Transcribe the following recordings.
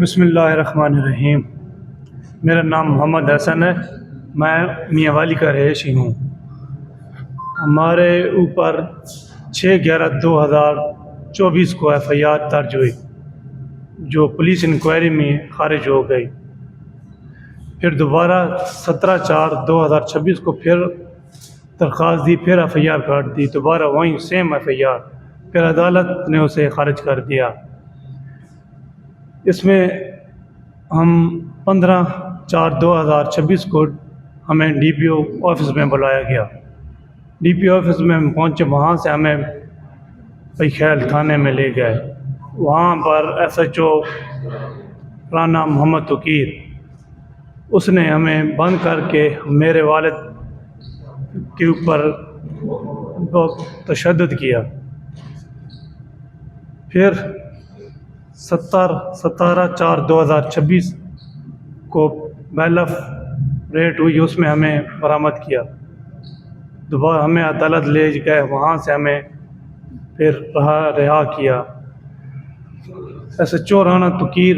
بسم اللہ الرحمن الرحیم۔ میرا نام محمد حسن ہے، میں میاں والی کا رہائشی ہوں۔ ہمارے اوپر 6/11/2024 کو FIR درج ہوئی جو پولیس انکوائری میں خارج ہو گئی۔ پھر دوبارہ 17/4/2026 کو پھر درخواست دی، پھر FIR کاٹ دی، دوبارہ وہیں سیم FIR، پھر عدالت نے اسے خارج کر دیا۔ اس میں ہم 15/4/2026 کو ہمیں DPO آفس میں بلایا گیا۔ DPO آفس میں ہم پہنچے، وہاں سے ہمیں خیل تھانے میں لے گئے۔ وہاں پر SHO رانا محمد توقیر، اس نے ہمیں بند کر کے میرے والد کے اوپر بہت تشدد کیا۔ پھر 17/4/2026 کو بیل آف ریٹ ہوئی، اس میں ہمیں برآمد کیا۔ دوبارہ ہمیں عدالت لے گئے، وہاں سے ہمیں پھر رہا کیا۔ SHO رانا توقیر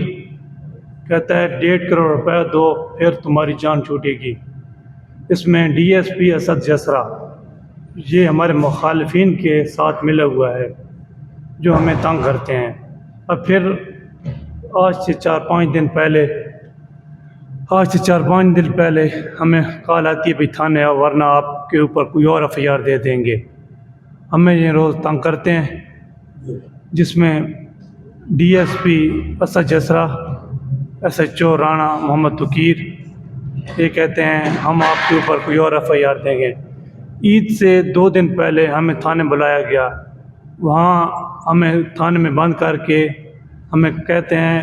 کہتا ہے 1.5 کروڑ روپے دو پھر تمہاری جان چھوٹے گی۔ اس میں DSP اسد جسرا یہ ہمارے مخالفین کے ساتھ ملا ہوا ہے جو ہمیں تنگ کرتے ہیں۔ اب پھر آج سے 4-5 دن پہلے ہمیں کال آتی ہے بھائی تھانے آؤ ورنہ آپ کے اوپر کوئی اور FIR دے دیں گے۔ ہمیں یہ روز تنگ کرتے ہیں، جس میں DSP اسد جسرا، SHO رانا محمد توقیر یہ کہتے ہیں ہم آپ کے اوپر کوئی اور FIR دیں گے۔ عید سے 2 دن پہلے ہمیں تھانے بلایا گیا، وہاں ہمیں تھانے میں بند کر کے ہمیں کہتے ہیں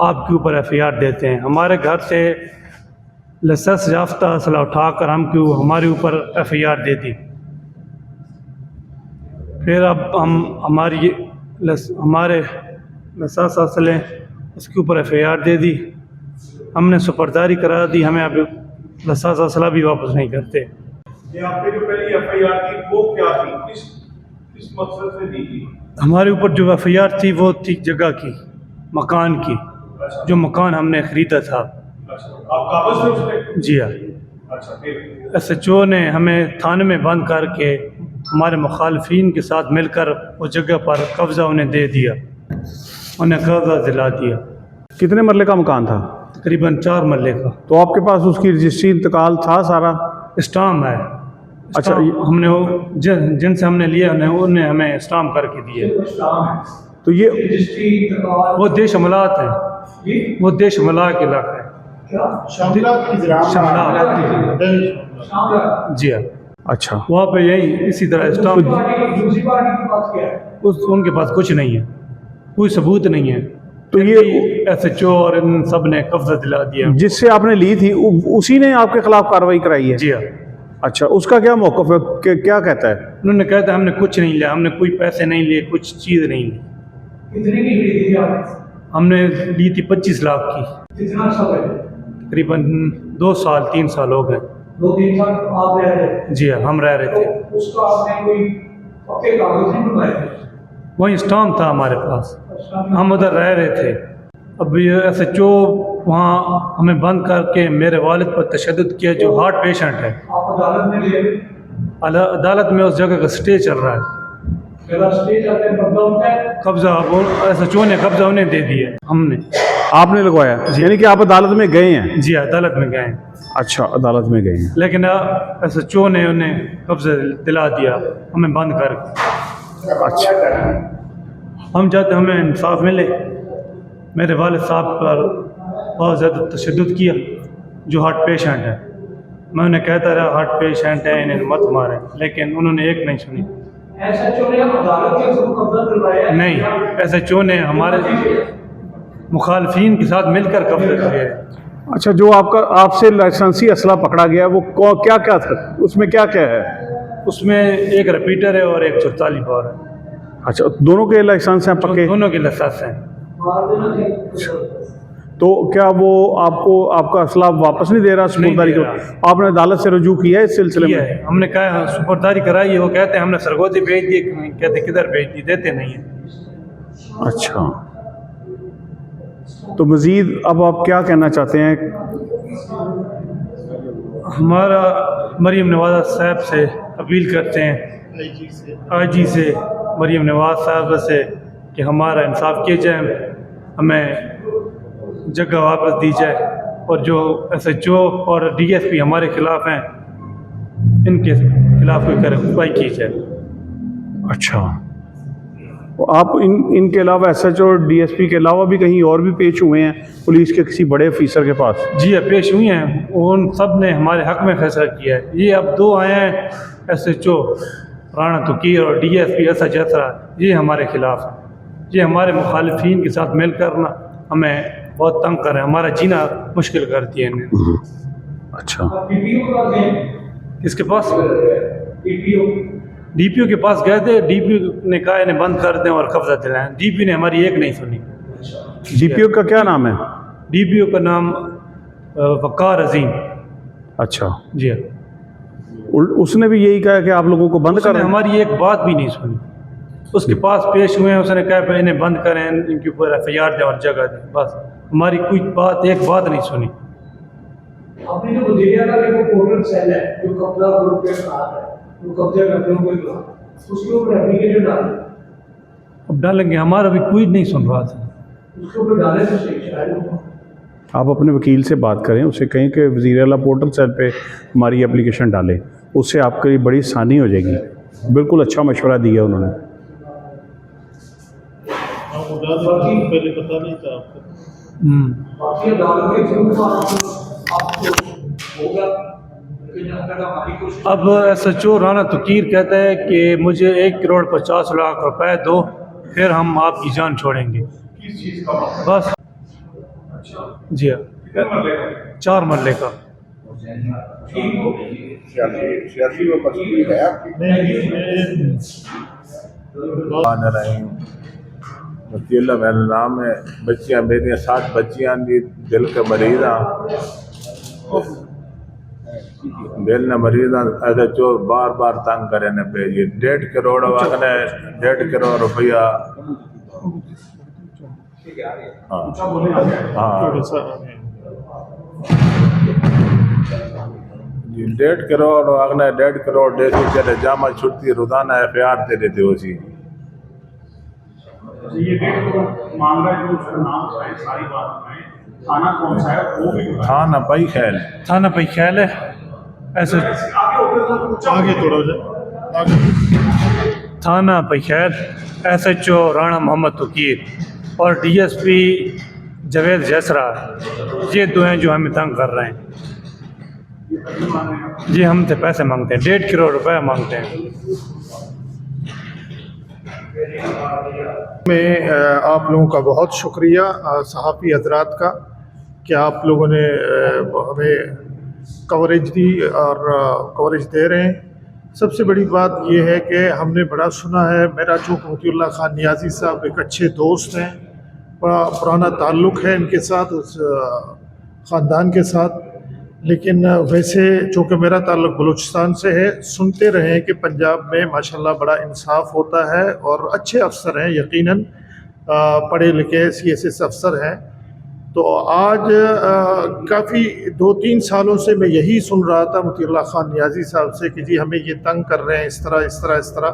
آپ کے اوپر FIR دیتے ہیں۔ ہمارے گھر سے لائسنس یافتہ اسلحہ اٹھا کر ہمارے اوپر FIR دے دی۔ پھر اب ہمارے لائسنس اسلحے اس کے اوپر FIR دے دی، ہم نے سپرداری کرا دی، ہمیں اب لائسنس اسلحہ بھی واپس نہیں کرتے۔ یہ آپ نے جو پہلی FIR تھی وہ کیا تھی، کس مقصد سے دی تھی؟ ہمارے اوپر جو FIR تھی وہ تھی جگہ کی، مکان کی، جو مکان ہم نے خریدا تھا۔ آپ قابض تھے اس میں؟ جی ہاں۔ اچھا، پھر SHO نے ہمیں تھانے میں بند کر کے ہمارے مخالفین کے ساتھ مل کر اس جگہ پر قبضہ انہیں دے دیا، انہیں قبضہ دلا دیا۔ کتنے مرلے کا مکان تھا؟ تقریباً 4 مرلے کا۔ تو آپ کے پاس اس کی رجسٹری انتقال تھا سارا؟ اسٹام ہے۔ اچھا، ہم نے جن سے ہم نے لیا انہیں ہمیں اسٹام کر کے دیے۔ تو یہ وہ دیش املاک ہے، وہ دیش املاک علاقہ ہے۔ جی ہاں۔ اچھا، وہاں پہ یہی اسی طرح اسٹام، ان کے پاس کچھ نہیں ہے، کوئی ثبوت نہیں ہے۔ تو یہ SHO اور ان سب نے قبضہ دلا دیا۔ جس سے آپ نے لی تھی اسی نے آپ کے خلاف کارروائی کرائی ہے؟ جی ہاں۔ اچھا، اس کا کیا موقف ہے، کیا کہتا ہے؟ انہوں نے کہا تھا ہم نے کچھ نہیں لیا، ہم نے کوئی پیسے نہیں لیے، کچھ چیز نہیں لی۔ ہم نے لی تھی 25 لاکھ کی، تقریباً 2-3 سال ہو گئے۔ 2-3 سال آپ رہ رہے؟ جی ہاں، ہم رہ رہے تھے۔ اس کا آپ نے کوئی پکے کاغذ نہیں بنوائے؟ وہیں اسٹام تھا ہمارے پاس، ہم ادھر رہ رہے تھے۔ اب یہ SHO وہاں ہمیں بند کر کے میرے والد پر تشدد کیا جو ہارٹ پیشنٹ ہے۔ آپ عدالت میں گئے؟ عدالت میں اس جگہ کا سٹے چل رہا ہے۔ میرا سٹے چلتے ہیں، قبضہ ہوتا ہے؟ قبضہ SHO نے قبضہ انہیں دے دیا، ہم نے۔ آپ نے لگوایا؟ یعنی کہ آپ عدالت میں گئے ہیں؟ جی عدالت میں گئے ہیں، اچھا، عدالت میں گئے ہیں۔ لیکن SHO نے انہیں قبضہ دلا دیا ہمیں بند کر کے۔ اچھا، ہم چاہتے ہمیں انصاف ملے۔ میرے والد صاحب پر بہت زیادہ تشدد کیا جو ہارٹ پیشنٹ ہے۔ میں انہیں کہتا رہا ہارٹ پیشنٹ ہے، انہیں مت ماریں، لیکن انہوں نے ایک نہیں سنی۔ SHO نے عدالت کے سب قبضہ دلوایا؟ نہیں، SHO نے ہمارے مخالفین کے ساتھ مل کر قبضہ کیا ہے۔ اچھا، جو آپ سے لائسنسی اسلحہ پکڑا گیا وہ کیا کیا تھا، اس میں کیا کیا ہے؟ اس میں ایک ریپیٹر ہے اور ایک 44 بور ہے۔ اچھا، دونوں کے لائسنس ہیں پکے؟ دونوں کے لائسنس ہیں۔ تو کیا وہ آپ کو آپ کا اسلحہ واپس نہیں دے رہا سپرداری دے کو؟ رہا۔ آپ نے عدالت سے رجوع کیا ہے اس سلسلے کیا میں؟ ہے، ہم نے کہا سپرداری کرائی ہے، وہ کہتے ہیں ہم نے سرگودی بھیج دی، کہتے ہیں کدھر بھیج دی، دیتے نہیں ہیں۔ اچھا، تو مزید اب آپ کیا کہنا چاہتے ہیں؟ ہمارا مریم نواز صاحب سے اپیل کرتے ہیں، آئی جی سے، مریم نواز صاحب سے، کہ ہمارا انصاف کیا جائے، ہمیں جگہ واپس دی جائے، اور جو ایس ایچ او اور ڈی ایس پی ہمارے خلاف ہیں ان کے خلاف کوئی کارروائی کی جائے۔ اچھا، آپ ان کے علاوہ ایس ایچ او اور ڈی ایس پی کے علاوہ بھی کہیں اور بھی پیش ہوئے ہیں پولیس کے کسی بڑے افیسر کے پاس؟ جی پیش ہوئی ہیں، ان سب نے ہمارے حق میں فیصلہ کیا ہے۔ یہ اب دو آئے ہیں، ایس ایچ او رانا توقیر اور ڈی ایس پی ایسا جیسرا، یہ ہمارے خلاف ہیں، یہ ہمارے مخالفین کے ساتھ مل کر نا ہمیں بہت تنگ کر رہے ہیں، ہمارا جینا مشکل کر دیا انہیں۔ اچھا، پی پی او کا گئے، اس کے پاس پی پی او ڈی پی او کے پاس گئے تھے، ڈی پی او نے کہا انہیں بند کر دیں اور قبضہ دلائیں، ڈی پی او نے ہماری ایک نہیں سنی۔ ڈی پی او کا کیا نام ہے؟ ڈی پی او کا نام وقار عظیم۔ اچھا، جی ہاں، اس نے بھی یہی کہا کہ آپ لوگوں کو بند اس نے کریں؟ ہماری ایک بات بھی نہیں سنی، اس کے پاس پیش ہوئے ہیں، اس نے کہا پہ انہیں بند کریں، ان کے اوپر ایف آئی آر دیں اور جگہ دیں، بس ہماری کوئی بات ایک بات نہیں سنی۔ آپ نے جو وزیر اعلیٰ کا جو پورٹل سیل ہے جو قبضہ گروپ کے ساتھ ہے، جو قبضہ کرتے ہیں کوئی کہا اس کے اوپر اپلیکیشن ڈالیں، اب ڈالیں گے، ہمارا بھی کوئی نہیں سن رہا تھا۔ اس کے اوپر ڈالیں تو صحیح شاید آپ اپنے وکیل سے بات کریں، اسے کہیں کہ وزیر اعلیٰ پورٹل سیل پہ ہماری اپلیکیشن ڈالیں، اس سے آپ کے لیے بڑی آسانی ہو جائے گی۔ بالکل اچھا مشورہ دیا انہوں نے۔ پہلے پتا نہیں تھا آپ کو؟ باقی عدالت کے تھرو آپ کو ہوگا، لیکن اگر ہماری کوشش اب ایس ایچ او رانا توقیر کہتا ہے کہ مجھے 1,50,00,000 روپے دو، پھر ہم آپ کی جان چھوڑیں گے، کس چیز کا مطلب؟ بس۔ جی ہاں، کتنے مرلے کا؟ 4 مرلے کا۔ سیاسی و مذہبی ہے آپ کی؟ رحیم مفتی اللہ میرا نام ہے، بچیاں میری 7 بچیاں دی، دل کے مریض ہیں، دل نے مریض ہیں، ایسے جو بار بار تنگ کرے نے پہ جی 1.5 کروڑ وقت نے 1.5 کروڑ روپیہ، ہاں جی 1.5 کروڑ اگنے 1.5 کروڑ دیسی چلے جامع چھٹتی روزانہ ایف آئی آر تے دیتے ہو سی۔ یہ 1.5 کروڑ مانگ رہا ہے، جو اس کا نام بتائیں، ساری بات بتائیں، تھانہ کون سا ہے وہ بھی بتائیں۔ تھانہ پئی خیل، تھانہ پہ خیال ہے ایسے، آگے تھوڑا سا تھانہ پہ خیال، ایس ایچ او رانا محمد توقیر اور ڈی ایس پی جاوید جیسرا، یہ دو ہیں جو ہمیں تنگ کر رہے ہیں۔ جی ہم سے پیسے مانگتے ہیں، 1.5 کروڑ روپے مانگتے ہیں۔ میں آپ لوگوں کا بہت شکریہ صحافی حضرات کا کہ آپ لوگوں نے ہمیں کوریج دی اور کوریج دے رہے ہیں۔ سب سے بڑی بات یہ ہے کہ ہم نے بڑا سنا ہے، میرا چونکہ مطیع اللہ خان نیازی صاحب ایک اچھے دوست ہیں، بڑا پرانا تعلق ہے ان کے ساتھ، اس خاندان کے ساتھ، لیکن ویسے چونکہ میرا تعلق بلوچستان سے ہے، سنتے رہے ہیں کہ پنجاب میں ماشاءاللہ بڑا انصاف ہوتا ہے اور اچھے افسر ہیں، یقیناً پڑھے لکھے سی ایس ایس افسر ہیں۔ تو آج کافی 2-3 سالوں سے میں یہی سن رہا تھا مطیع اللہ خان نیازی صاحب سے کہ جی ہمیں یہ تنگ کر رہے ہیں، اس طرح۔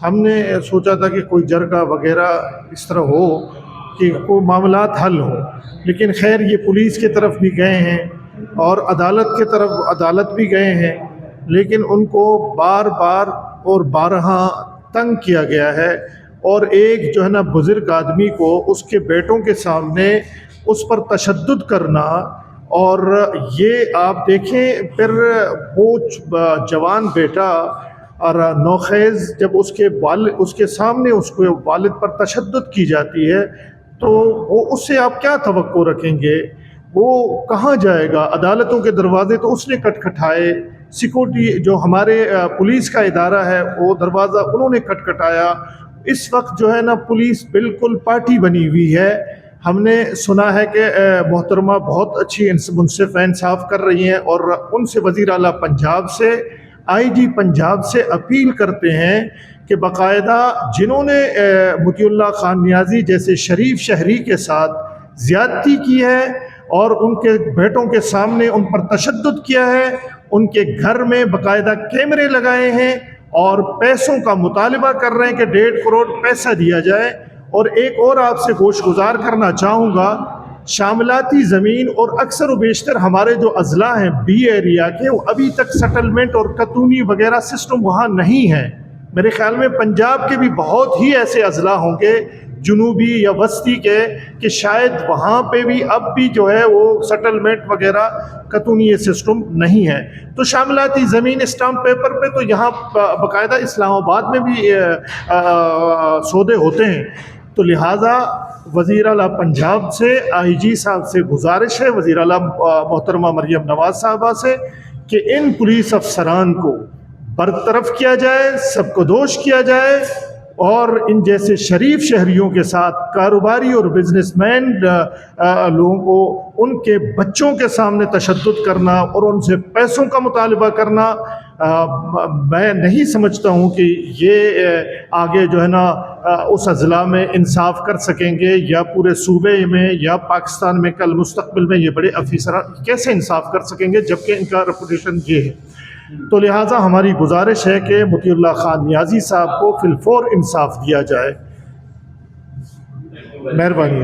ہم نے سوچا تھا کہ کوئی جرگہ وغیرہ اس طرح ہو کہ کوئی معاملات حل ہوں، لیکن خیر یہ پولیس کی طرف بھی گئے ہیں اور عدالت بھی گئے ہیں، لیکن ان کو بار بار اور بارہا تنگ کیا گیا ہے، اور ایک جو ہے نا بزرگ آدمی کو اس کے بیٹوں کے سامنے اس پر تشدد کرنا، اور یہ آپ دیکھیں پھر وہ جوان بیٹا اور نوخیز جب اس کے سامنے اس کو والد پر تشدد کی جاتی ہے تو وہ اس سے آپ کیا توقع رکھیں گے؟ وہ کہاں جائے گا؟ عدالتوں کے دروازے تو اس نے کھٹکھٹائے، سیکورٹی جو ہمارے پولیس کا ادارہ ہے وہ دروازہ انہوں نے کھٹکھٹایا۔ اس وقت جو ہے نا پولیس بالکل پارٹی بنی ہوئی ہے، ہم نے سنا ہے کہ محترمہ بہت اچھی منصف انصاف کر رہی ہیں، اور ان سے وزیر اعلیٰ پنجاب سے آئی جی پنجاب سے اپیل کرتے ہیں کہ باقاعدہ جنہوں نے مطیع اللہ خان نیازی جیسے شریف شہری کے ساتھ زیادتی کی ہے اور ان کے بیٹوں کے سامنے ان پر تشدد کیا ہے، ان کے گھر میں باقاعدہ کیمرے لگائے ہیں اور پیسوں کا مطالبہ کر رہے ہیں کہ 1.5 کروڑ پیسہ دیا جائے۔ اور ایک اور آپ سے گوش گزار کرنا چاہوں گا، شاملاتی زمین اور اکثر و بیشتر ہمارے جو اضلاع ہیں بی ایریا کے، وہ ابھی تک سیٹلمنٹ اور قانونی وغیرہ سسٹم وہاں نہیں ہے۔ میرے خیال میں پنجاب کے بھی بہت ہی ایسے اضلاع ہوں گے جنوبی یا وسطی کے کہ شاید وہاں پہ بھی اب بھی جو ہے وہ سیٹلمنٹ وغیرہ قانونی سسٹم نہیں ہے۔ تو شاملاتی زمین اسٹامپ پیپر پہ تو یہاں باقاعدہ اسلام آباد میں بھی سودے ہوتے ہیں۔ تو لہٰذا وزیر اعلیٰ پنجاب سے آئی جی صاحب سے گزارش ہے، وزیر اعلیٰ محترمہ مریم نواز صاحبہ سے، کہ ان پولیس افسران کو برطرف کیا جائے، سب کو دوش کیا جائے، اور ان جیسے شریف شہریوں کے ساتھ کاروباری اور بزنس مین لوگوں کو ان کے بچوں کے سامنے تشدد کرنا اور ان سے پیسوں کا مطالبہ کرنا، میں نہیں سمجھتا ہوں کہ یہ آگے جو ہے نا اس اضلاع میں انصاف کر سکیں گے، یا پورے صوبے میں یا پاکستان میں کل مستقبل میں یہ بڑے افسران کیسے انصاف کر سکیں گے جبکہ ان کا ریپوٹیشن یہ ہے۔ تو لہٰذا ہماری گزارش ہے کہ مطیع اللہ خان نیازی صاحب کو فی الفور انصاف دیا جائے۔ مہربانی۔